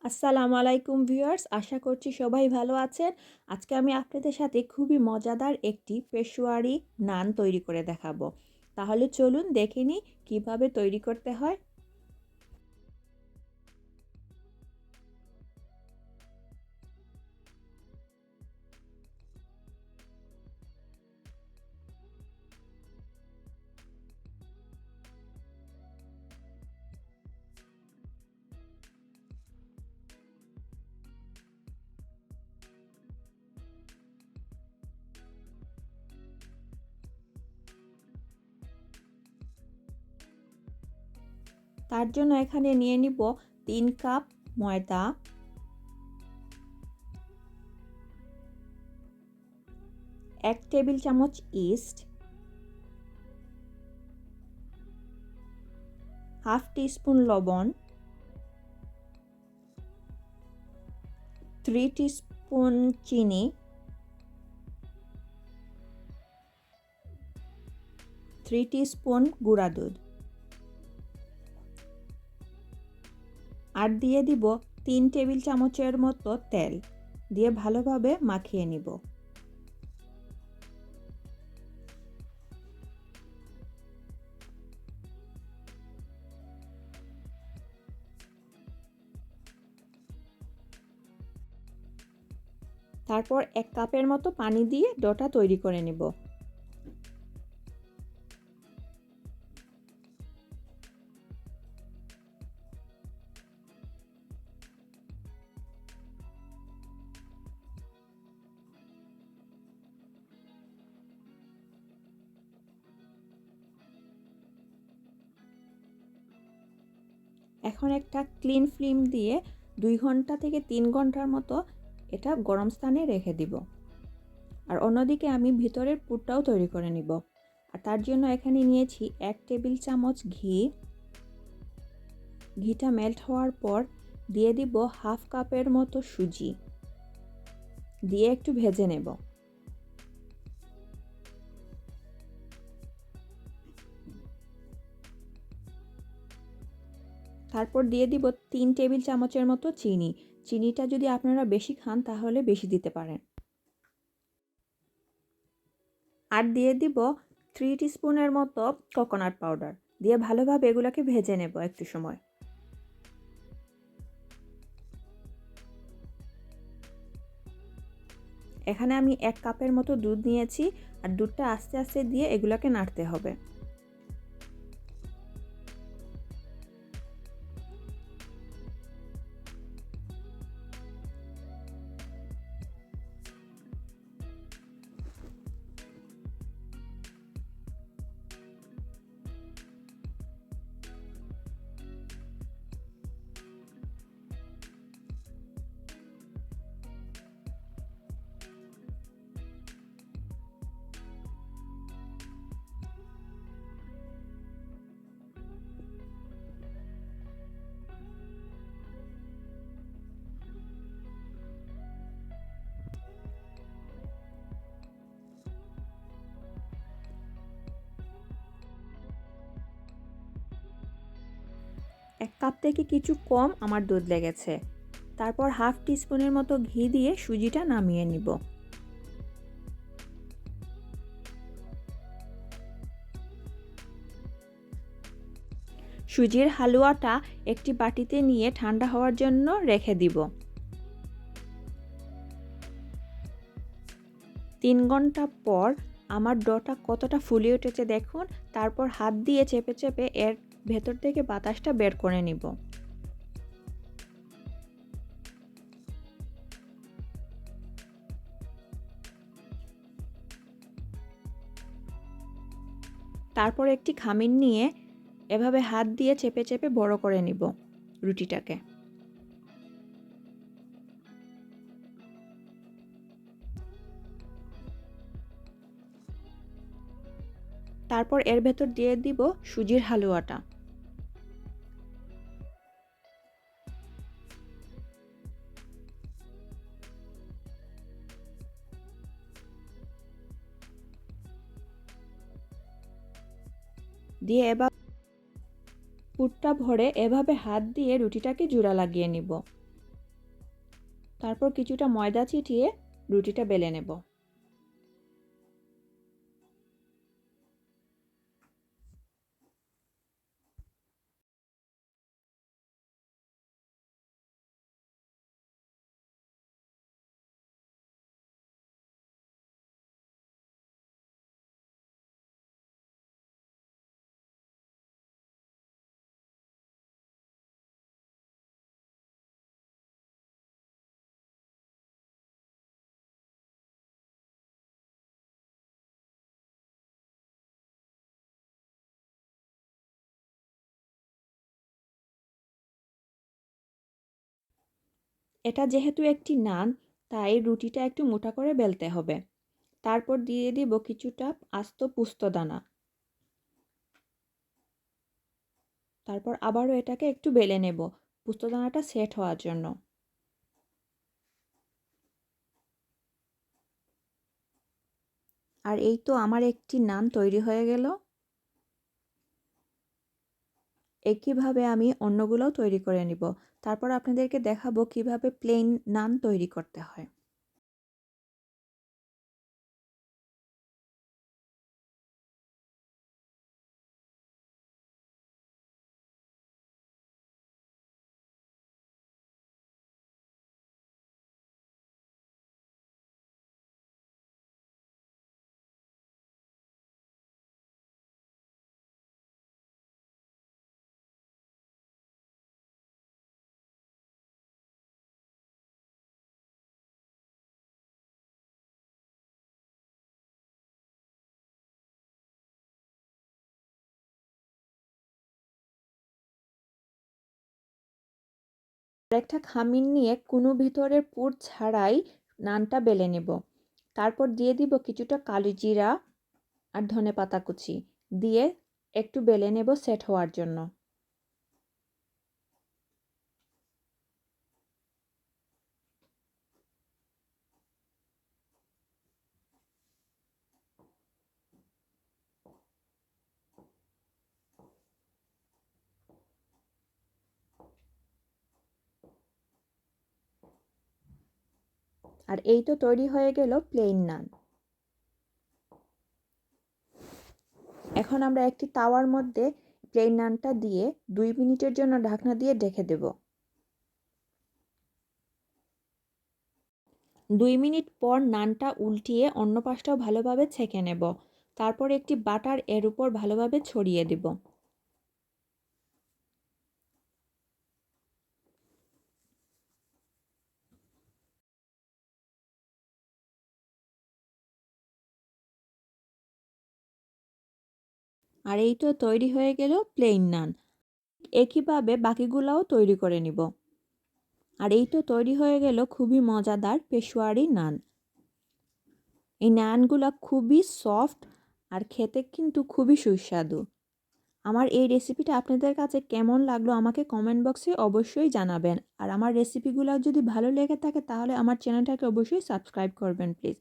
আসসালামু আলাইকুম ভিউয়ার্স, আশা করছি সবাই ভালো আছেন। আজকে আমি আপনাদের সাথে খুবই মজাদার একটি পেশওয়ারি নান তৈরি করে দেখাবো। তাহলে চলুন দেখে নিই কীভাবে তৈরি করতে হয়। তার জন্য এখানে নিয়ে নিব 3 কাপ ময়দা, 1 টেবিল চামচ ইস্ট, হাফ টিস্পুন লবণ, 3 টিস্পুন চিনি, 3 টিস্পুন গুঁড়া দুধ আর দিয়ে দিব 3 টেবিল চামচের মতো তেল দিয়ে ভালোভাবে মাখিয়ে নিব। তারপর 1 কাপের মতো পানি দিয়ে ডোটা তৈরি করে নেব। এখন একটা ক্লিন ফিল্ম দিয়ে 2 ঘন্টা থেকে 3 ঘন্টার মতো এটা গরম স্থানে রেখে দিব। আর অন্যদিকে আমি ভিতরের পুরটাও তৈরি করে নিব। আর তার জন্য এখানে নিয়েছি 1 টেবিল চামচ ঘি। ঘিটা মেল্ট হওয়ার পর দিয়ে দিব হাফ কাপের মতো সুজি দিয়ে একটু ভেজে নেব। তারপর দিয়ে দিব 3 টেবিল চামচের মতো চিনি। চিনিটা যদি আপনারা বেশি খান তাহলে বেশি দিতে পারেন। আর দিয়ে দিব 3 টিস্পুনের মতো কোকোনাট পাউডার দিয়ে ভালোভাবে এগুলোকে ভেজে নেব একটু সময়। এখানে আমি 1 কাপের মতো দুধ নিয়েছি আর দুধটা আস্তে আস্তে দিয়ে এগুলোকে নাড়তে হবে। এক কাপ থেকে কিছু কম আমার দুধ লেগেছে। তারপর হাফ টিস্পুনের মতো ঘি দিয়ে সুজিটা নামিয়ে নিব। সুজির হালুয়াটা একটি বাটিতে নিয়ে ঠান্ডা হওয়ার জন্য রেখে দিব। 3 ঘন্টা পর আমার ডোটা কতটা ফুলে উঠেছে দেখুন। তারপর হাত দিয়ে চেপে চেপে এর ভেতর থেকে বাতাসটা বের করে নিব। তারপর একটি খামির নিয়ে এভাবে হাত দিয়ে চেপে চেপে বড় করে নিব রুটিটাকে। তারপর এর ভেতর দিয়ে দিব সুজির হালুয়াটা। দিয়ে এবার পুরটা ভরে এভাবে হাত দিয়ে রুটিটাকে জোড়া লাগিয়ে নিব। তারপর কিছুটা ময়দা ছিটিয়ে রুটিটা বেলে নেব। এটা যেহেতু একটি নান, তাই রুটিটা একটু মোটা করে বেলতে হবে। তারপর দিয়ে দিব কিছুটা আস্ত পোস্তদানা। তারপর আবারও এটাকে একটু বেলে নেব পোস্তদানাটা সেট হওয়ার জন্য। আর এই তো আমার একটি নান তৈরি হয়ে গেল। একইভাবে আমি অন্যগুলোও তৈরি করে নিব। তারপর আপনাদেরকে দেখাবো কিভাবে প্লেন নান তৈরি করতে হয়। আরেকটা খামির নিয়ে কোনো ভিতরের পুর ছাড়াই নানটা বেলে নেব। তারপর দিয়ে দিব কিছুটা কালো জিরা আর ধনেপাতা কুচি দিয়ে একটু বেলে নেব সেট হওয়ার জন্য। আর এই তো তৈরি হয়ে গেল প্লেন নান। এখন আমরা একটি তাওয়ার মধ্যে প্লেন নানটা দিয়ে 2 মিনিটের জন্য ঢাকনা দিয়ে ঢেকে দেব। 2 মিনিট পর নানটা উল্টিয়ে অন্য পাশটাও ভালোভাবে ছেঁকে নেব। তারপর একটি বাটার এর উপর ভালোভাবে ছড়িয়ে দেব। আর এই তো তৈরি হয়ে গেল প্লেন নান। একইভাবে বাকিগুলোও তৈরি করে নিব। আর এই তো তৈরি হয়ে গেল খুবই মজাদার পেশওয়ারি নান। এই নানগুলো খুবই সফট আর খেতে কিন্তু খুবই সুস্বাদু। আমার এই রেসিপিটা আপনাদের কাছে কেমন লাগলো আমাকে কমেন্ট বক্সে অবশ্যই জানাবেন। আর আমার রেসিপিগুলো যদি ভালো লেগে থাকে তাহলে আমার চ্যানেলটাকে অবশ্যই সাবস্ক্রাইব করবেন প্লিজ।